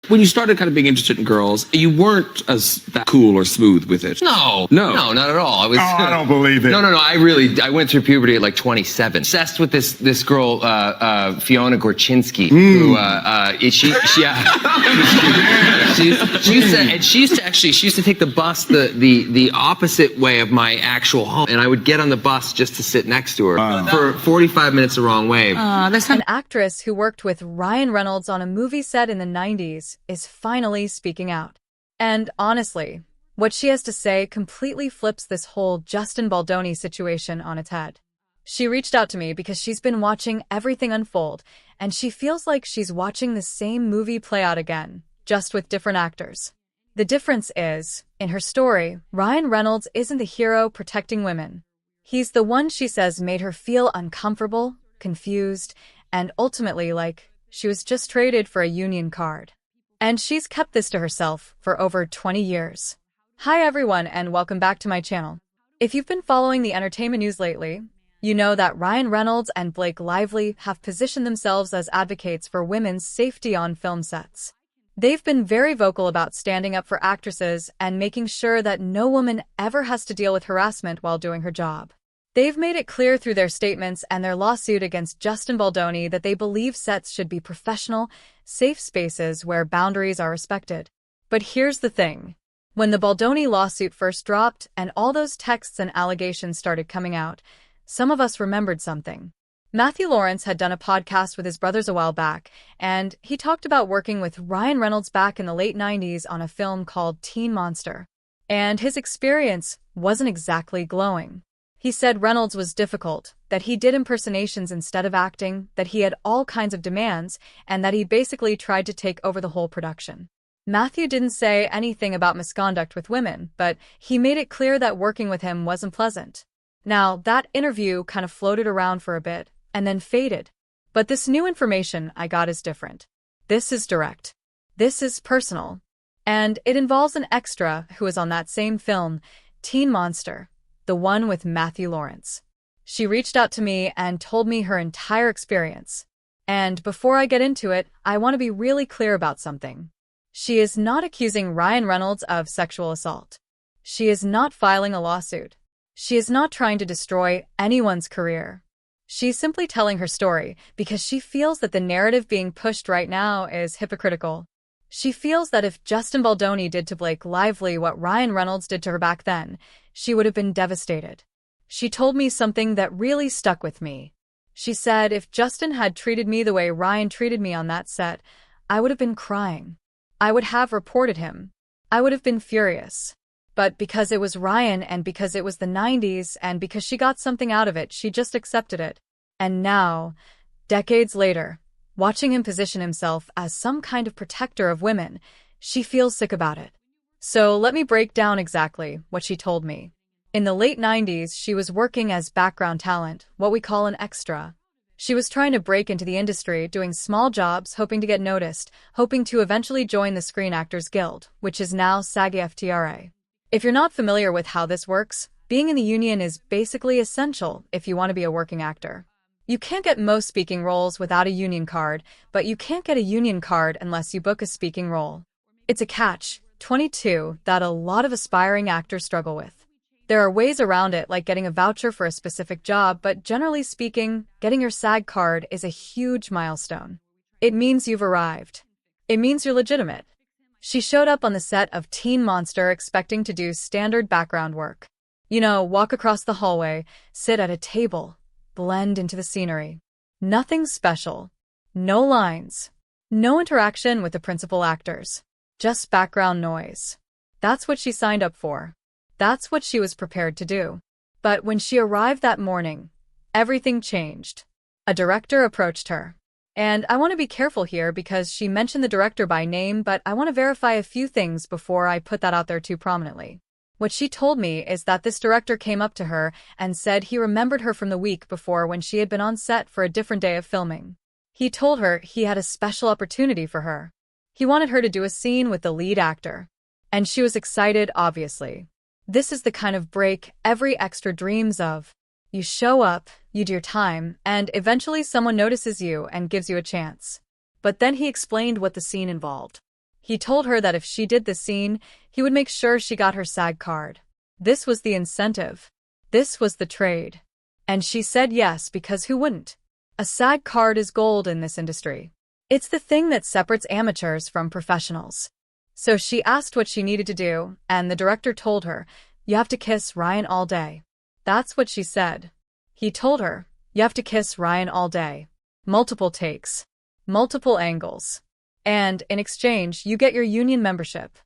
When you started kind of being interested in girls, you weren't as that cool or smooth with it. No, not at all. I was. Oh, I don't believe it. No. I went through puberty at like 27. Obsessed with this girl, Fiona Gorczynski, who she used to take the bus the opposite way of my actual home, and I would get on the bus just to sit next to her for 45 minutes the wrong way. An actress who worked with Ryan Reynolds on a movie set in the 90s is finally speaking out. And honestly, what she has to say completely flips this whole Justin Baldoni situation on its head. She reached out to me because she's been watching everything unfold, and she feels like she's watching the same movie play out again, just with different actors. The difference is, in her story, Ryan Reynolds isn't the hero protecting women. He's the one she says made her feel uncomfortable, confused, and ultimately like she was just traded for a union card. And she's kept this to herself for over 20 years. Hi everyone, and welcome back to my channel. If you've been following the entertainment news lately, you know that Ryan Reynolds and Blake Lively have positioned themselves as advocates for women's safety on film sets. They've been very vocal about standing up for actresses and making sure that no woman ever has to deal with harassment while doing her job. They've made it clear through their statements and their lawsuit against Justin Baldoni that they believe sets should be professional, safe spaces where boundaries are respected. But here's the thing. When the Baldoni lawsuit first dropped and all those texts and allegations started coming out, some of us remembered something. Matthew Lawrence had done a podcast with his brothers a while back, and he talked about working with Ryan Reynolds back in the late 90s on a film called Teen Monster. And his experience wasn't exactly glowing. He said Reynolds was difficult, that he did impersonations instead of acting, that he had all kinds of demands, and that he basically tried to take over the whole production. Matthew didn't say anything about misconduct with women, but he made it clear that working with him wasn't pleasant. Now, that interview kind of floated around for a bit, and then faded. But this new information I got is different. This is direct. This is personal. And it involves an extra who was on that same film, Teen Monster, the one with Matthew Lawrence. She reached out to me and told me her entire experience. And before I get into it, I want to be really clear about something. She is not accusing Ryan Reynolds of sexual assault. She is not filing a lawsuit. She is not trying to destroy anyone's career. She's simply telling her story because she feels that the narrative being pushed right now is hypocritical. She feels that if Justin Baldoni did to Blake Lively what Ryan Reynolds did to her back then, she would have been devastated. She told me something that really stuck with me. She said if Justin had treated me the way Ryan treated me on that set, I would have been crying. I would have reported him. I would have been furious. But because it was Ryan and because it was the 90s and because she got something out of it, she just accepted it. And now, decades later, watching him position himself as some kind of protector of women, she feels sick about it. So let me break down exactly what she told me. In the late 90s, she was working as background talent, what we call an extra. She was trying to break into the industry, doing small jobs, hoping to get noticed, hoping to eventually join the Screen Actors Guild, which is now SAG-AFTRA. If you're not familiar with how this works, being in the union is basically essential if you want to be a working actor. You can't get most speaking roles without a union card, but you can't get a union card unless you book a speaking role. It's a catch-22 that a lot of aspiring actors struggle with. There are ways around it, like getting a voucher for a specific job, but generally speaking, getting your SAG card is a huge milestone. It means you've arrived. It means you're legitimate. She showed up on the set of Teen Monster expecting to do standard background work. You know, walk across the hallway, sit at a table, blend into the scenery. Nothing special. No lines. No interaction with the principal actors. Just background noise. That's what she signed up for. That's what she was prepared to do. But when she arrived that morning, everything changed. A director approached her. And I want to be careful here because she mentioned the director by name, but I want to verify a few things before I put that out there too prominently. What she told me is that this director came up to her and said he remembered her from the week before when she had been on set for a different day of filming. He told her he had a special opportunity for her. He wanted her to do a scene with the lead actor. And she was excited, obviously. This is the kind of break every extra dreams of. You show up, you do your time, and eventually someone notices you and gives you a chance. But then he explained what the scene involved. He told her that if she did the scene, he would make sure she got her SAG card. This was the incentive. This was the trade. And she said yes, because who wouldn't? A SAG card is gold in this industry. It's the thing that separates amateurs from professionals. So she asked what she needed to do, and the director told her, "You have to kiss Ryan all day." That's what she said. He told her, "You have to kiss Ryan all day. Multiple takes. Multiple angles. And in exchange, you get your union membership."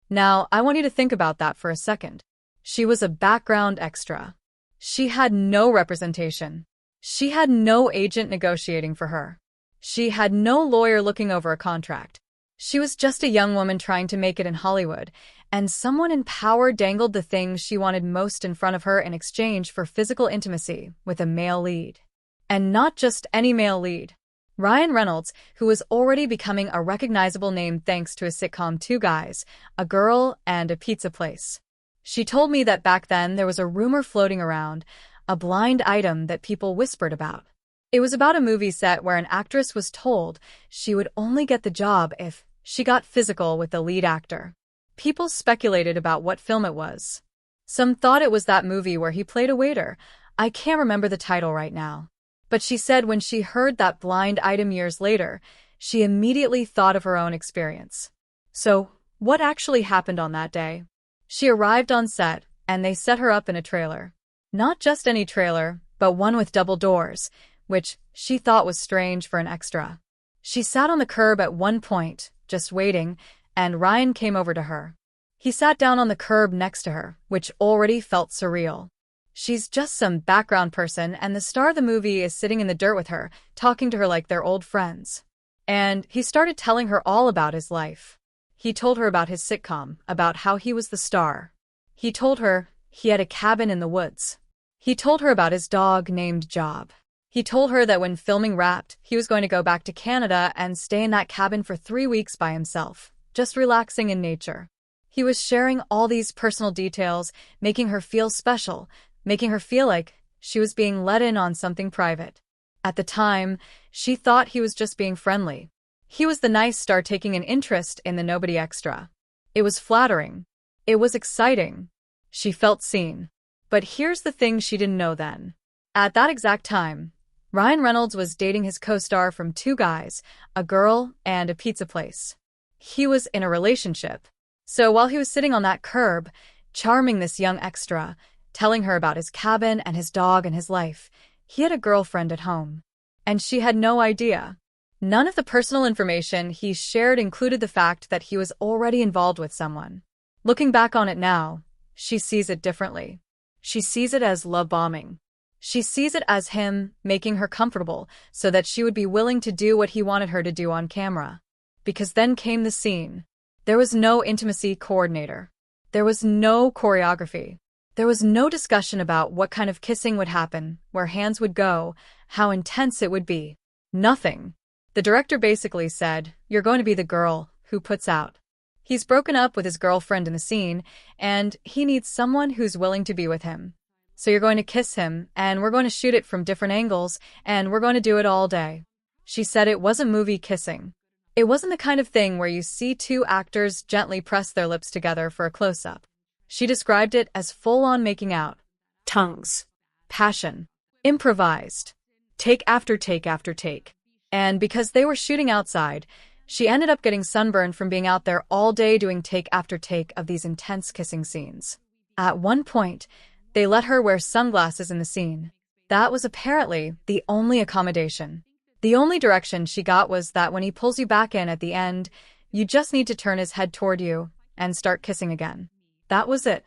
Now, I want you to think about that for a second. She was a background extra. She had no representation. She had no agent negotiating for her. She had no lawyer looking over a contract. She was just a young woman trying to make it in Hollywood, and someone in power dangled the thing she wanted most in front of her in exchange for physical intimacy with a male lead. And not just any male lead. Ryan Reynolds, who was already becoming a recognizable name thanks to his sitcom Two Guys, a Girl, and a Pizza Place. She told me that back then there was a rumor floating around, a blind item that people whispered about. It was about a movie set where an actress was told she would only get the job if she got physical with the lead actor. People speculated about what film it was. Some thought it was that movie where he played a waiter. I can't remember the title right now. But she said when she heard that blind item years later, she immediately thought of her own experience. So, what actually happened on that day? She arrived on set, and they set her up in a trailer. Not just any trailer, but one with double doors, which she thought was strange for an extra. She sat on the curb at one point, just waiting, and Ryan came over to her. He sat down on the curb next to her, which already felt surreal. She's just some background person, and the star of the movie is sitting in the dirt with her, talking to her like they're old friends. And he started telling her all about his life. He told her about his sitcom, about how he was the star. He told her he had a cabin in the woods. He told her about his dog named Job. He told her that when filming wrapped, he was going to go back to Canada and stay in that cabin for 3 weeks by himself, just relaxing in nature. He was sharing all these personal details, making her feel special, making her feel like she was being let in on something private. At the time, she thought he was just being friendly. He was the nice star taking an interest in the nobody extra. It was flattering. It was exciting. She felt seen. But here's the thing she didn't know then. At that exact time, Ryan Reynolds was dating his co-star from Two Guys, a Girl, and a Pizza Place. He was in a relationship. So while he was sitting on that curb, charming this young extra, telling her about his cabin and his dog and his life, he had a girlfriend at home. And she had no idea. None of the personal information he shared included the fact that he was already involved with someone. Looking back on it now, she sees it differently. She sees it as love bombing. She sees it as him making her comfortable so that she would be willing to do what he wanted her to do on camera. Because then came the scene. There was no intimacy coordinator. There was no choreography. There was no discussion about what kind of kissing would happen, where hands would go, how intense it would be. Nothing. The director basically said, "You're going to be the girl who puts out." He's broken up with his girlfriend in the scene, and he needs someone who's willing to be with him. So you're going to kiss him, and we're going to shoot it from different angles, and we're going to do it all day. She said it wasn't movie kissing. It wasn't the kind of thing where you see two actors gently press their lips together for a close-up. She described it as full-on making out. Tongues. Passion. Improvised. Take after take after take. And because they were shooting outside, she ended up getting sunburned from being out there all day doing take after take of these intense kissing scenes. At one point, they let her wear sunglasses in the scene. That was apparently the only accommodation. The only direction she got was that when he pulls you back in at the end, you just need to turn his head toward you and start kissing again. That was it.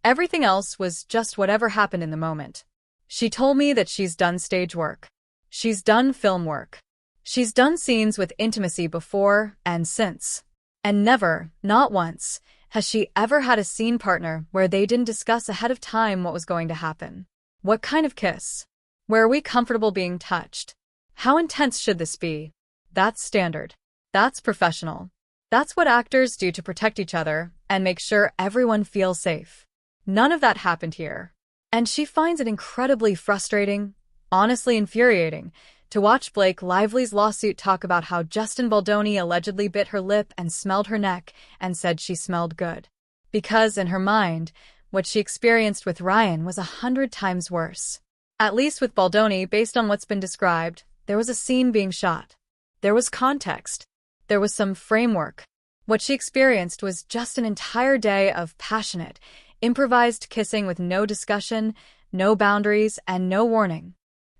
Everything else was just whatever happened in the moment. She told me that she's done stage work. She's done film work. She's done scenes with intimacy before and since. And never, not once, has she ever had a scene partner where they didn't discuss ahead of time what was going to happen. What kind of kiss? Where are we comfortable being touched? How intense should this be? That's standard. That's professional. That's what actors do to protect each other and make sure everyone feels safe. None of that happened here. And she finds it incredibly frustrating, honestly infuriating, To watch Blake Lively's lawsuit talk about how Justin Baldoni allegedly bit her lip and smelled her neck and said she smelled good. Because, in her mind, what she experienced with Ryan was 100 times worse. At least with Baldoni, based on what's been described, there was a scene being shot. There was context. There was some framework. What she experienced was just an entire day of passionate, improvised kissing with no discussion, no boundaries, and no warning.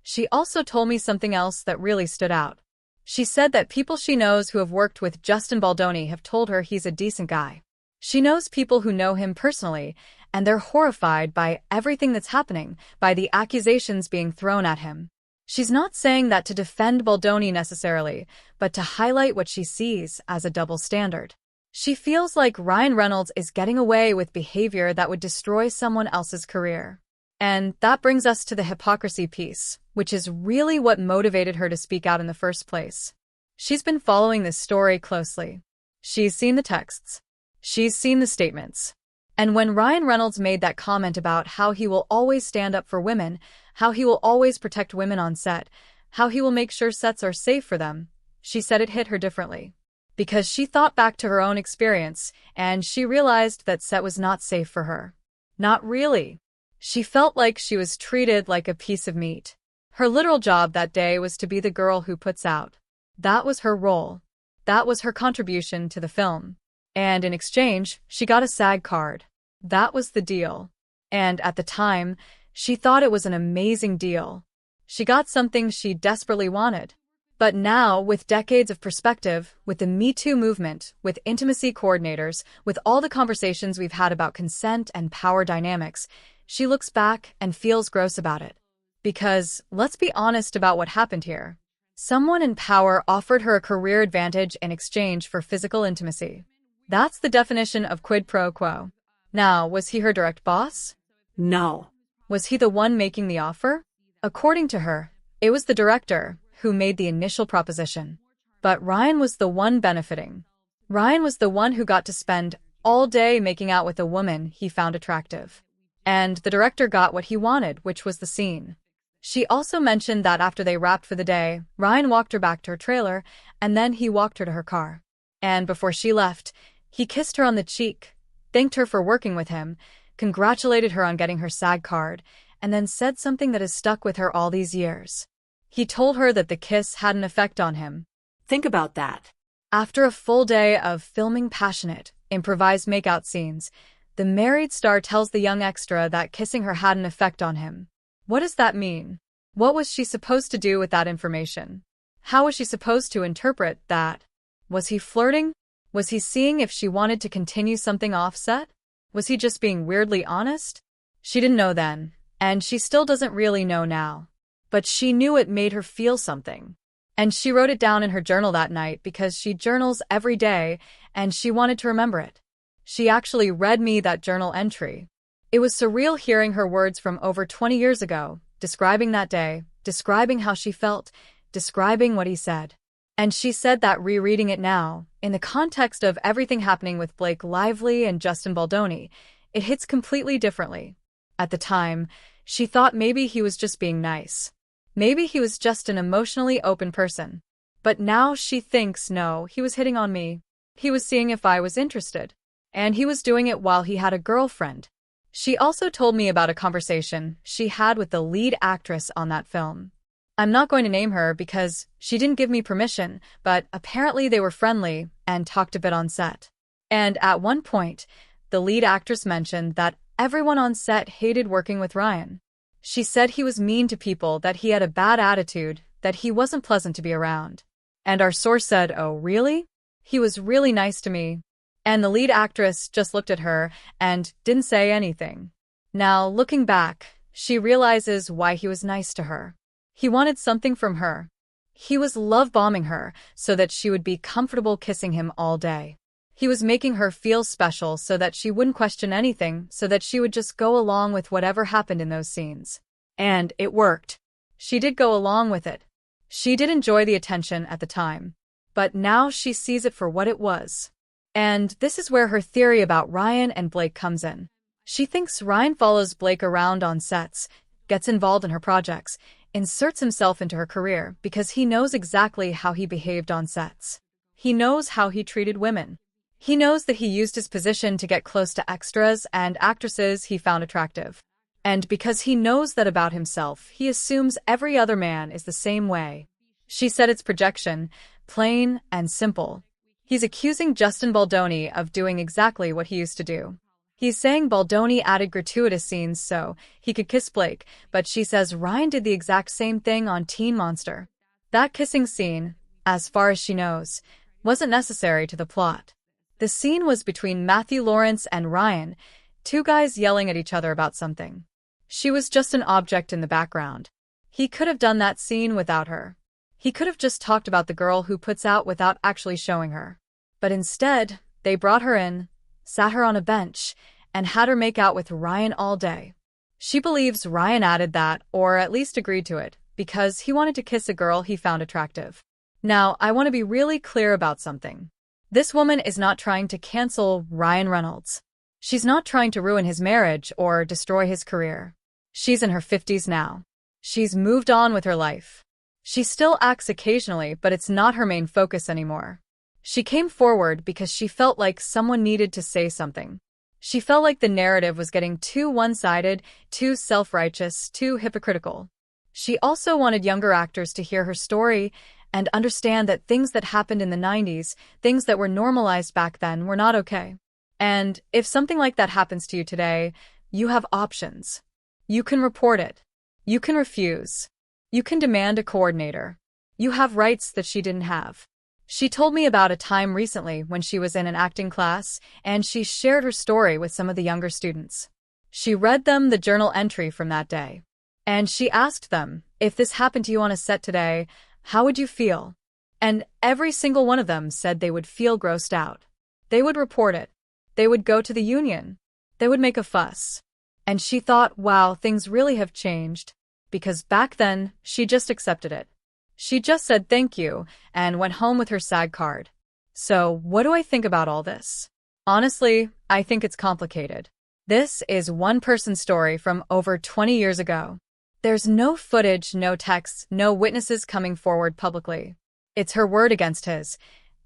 She also told me something else that really stood out. She said that people she knows who have worked with Justin Baldoni have told her he's a decent guy. She knows people who know him personally, and they're horrified by everything that's happening, by the accusations being thrown at him. She's not saying that to defend Baldoni necessarily, but to highlight what she sees as a double standard. She feels like Ryan Reynolds is getting away with behavior that would destroy someone else's career. And that brings us to the hypocrisy piece, which is really what motivated her to speak out in the first place. She's been following this story closely. She's seen the texts. She's seen the statements. And when Ryan Reynolds made that comment about how he will always stand up for women, how he will always protect women on set, how he will make sure sets are safe for them, she said it hit her differently. Because she thought back to her own experience, and she realized that set was not safe for her. Not really. She felt like she was treated like a piece of meat. Her literal job that day was to be the girl who puts out. That was her role. That was her contribution to the film. And in exchange, she got a SAG card. That was the deal. And at the time, she thought it was an amazing deal. She got something she desperately wanted. But now, with decades of perspective, with the Me Too movement, with intimacy coordinators, with all the conversations we've had about consent and power dynamics, she looks back and feels gross about it. Because, let's be honest about what happened here. Someone in power offered her a career advantage in exchange for physical intimacy. That's the definition of quid pro quo. Now, was he her direct boss? No. Was he the one making the offer? According to her, it was the director who made the initial proposition. But Ryan was the one benefiting. Ryan was the one who got to spend all day making out with a woman he found attractive. And the director got what he wanted, which was the scene. She also mentioned that after they wrapped for the day, Ryan walked her back to her trailer, and then he walked her to her car. And before she left, he kissed her on the cheek, thanked her for working with him, congratulated her on getting her SAG card, and then said something that has stuck with her all these years. He told her that the kiss had an effect on him. Think about that. After a full day of filming passionate, improvised makeout scenes, the married star tells the young extra that kissing her had an effect on him. What does that mean? What was she supposed to do with that information? How was she supposed to interpret that? Was he flirting? Was he seeing if she wanted to continue something offset? Was he just being weirdly honest? She didn't know then, and she still doesn't really know now. But she knew it made her feel something. And she wrote it down in her journal that night because she journals every day, and she wanted to remember it. She actually read me that journal entry. It was surreal hearing her words from over 20 years ago, describing that day, describing how she felt, describing what he said. And she said that rereading it now, in the context of everything happening with Blake Lively and Justin Baldoni, it hits completely differently. At the time, she thought maybe he was just being nice. Maybe he was just an emotionally open person. But now she thinks no, he was hitting on me. He was seeing if I was interested. And he was doing it while he had a girlfriend. She also told me about a conversation she had with the lead actress on that film. I'm not going to name her because she didn't give me permission, but apparently they were friendly and talked a bit on set. And at one point, the lead actress mentioned that everyone on set hated working with Ryan. She said he was mean to people, that he had a bad attitude, that he wasn't pleasant to be around. And our source said, "Oh, really? He was really nice to me." And the lead actress just looked at her and didn't say anything. Now, looking back, she realizes why he was nice to her. He wanted something from her. He was love-bombing her so that she would be comfortable kissing him all day. He was making her feel special so that she wouldn't question anything, so that she would just go along with whatever happened in those scenes. And it worked. She did go along with it. She did enjoy the attention at the time. But now she sees it for what it was. And this is where her theory about Ryan and Blake comes in. She thinks Ryan follows Blake around on sets, gets involved in her projects, inserts himself into her career because he knows exactly how he behaved on sets. He knows how he treated women. He knows that he used his position to get close to extras and actresses he found attractive. And because he knows that about himself, he assumes every other man is the same way. She said it's projection, plain and simple. He's accusing Justin Baldoni of doing exactly what he used to do. He's saying Baldoni added gratuitous scenes so he could kiss Blake, but she says Ryan did the exact same thing on Teen Monster. That kissing scene, as far as she knows, wasn't necessary to the plot. The scene was between Matthew Lawrence and Ryan, two guys yelling at each other about something. She was just an object in the background. He could have done that scene without her. He could have just talked about the girl who puts out without actually showing her. But instead, they brought her in, sat her on a bench, and had her make out with Ryan all day. She believes Ryan added that, or at least agreed to it, because he wanted to kiss a girl he found attractive. Now, I want to be really clear about something. This woman is not trying to cancel Ryan Reynolds. She's not trying to ruin his marriage or destroy his career. She's in her 50s now. She's moved on with her life. She still acts occasionally, but it's not her main focus anymore. She came forward because she felt like someone needed to say something. She felt like the narrative was getting too one-sided, too self-righteous, too hypocritical. She also wanted younger actors to hear her story and understand that things that happened in the 90s, things that were normalized back then, were not okay. And if something like that happens to you today, you have options. You can report it. You can refuse. You can demand a coordinator. You have rights that she didn't have. She told me about a time recently when she was in an acting class, and she shared her story with some of the younger students. She read them the journal entry from that day. And she asked them, if this happened to you on a set today, how would you feel? And every single one of them said they would feel grossed out. They would report it. They would go to the union. They would make a fuss. And she thought, wow, things really have changed. Because back then, she just accepted it. She just said thank you and went home with her SAG card. So, what do I think about all this? Honestly, I think it's complicated. This is one person's story from over 20 years ago. There's no footage, no texts, no witnesses coming forward publicly. It's her word against his,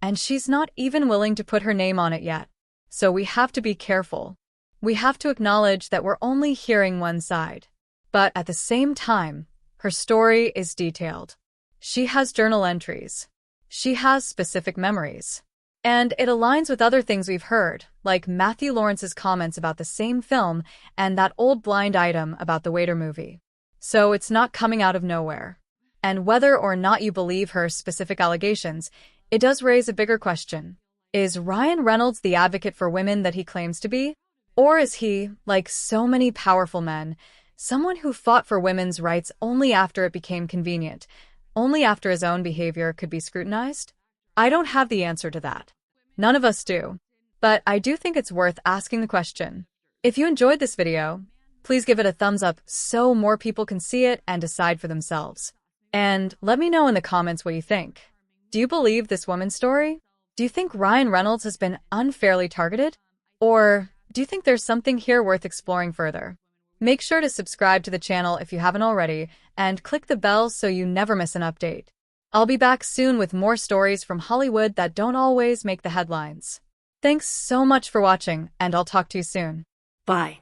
and she's not even willing to put her name on it yet. So we have to be careful. We have to acknowledge that we're only hearing one side. But at the same time, her story is detailed. She has journal entries. She has specific memories. And it aligns with other things we've heard, like Matthew Lawrence's comments about the same film and that old blind item about the Waiter movie. So it's not coming out of nowhere. And whether or not you believe her specific allegations, it does raise a bigger question. Is Ryan Reynolds the advocate for women that he claims to be? Or is he, like so many powerful men, someone who fought for women's rights only after it became convenient, only after his own behavior could be scrutinized? I don't have the answer to that. None of us do. But I do think it's worth asking the question. If you enjoyed this video, please give it a thumbs up so more people can see it and decide for themselves. And let me know in the comments what you think. Do you believe this woman's story? Do you think Ryan Reynolds has been unfairly targeted? Or do you think there's something here worth exploring further? Make sure to subscribe to the channel if you haven't already, and click the bell so you never miss an update. I'll be back soon with more stories from Hollywood that don't always make the headlines. Thanks so much for watching, and I'll talk to you soon. Bye.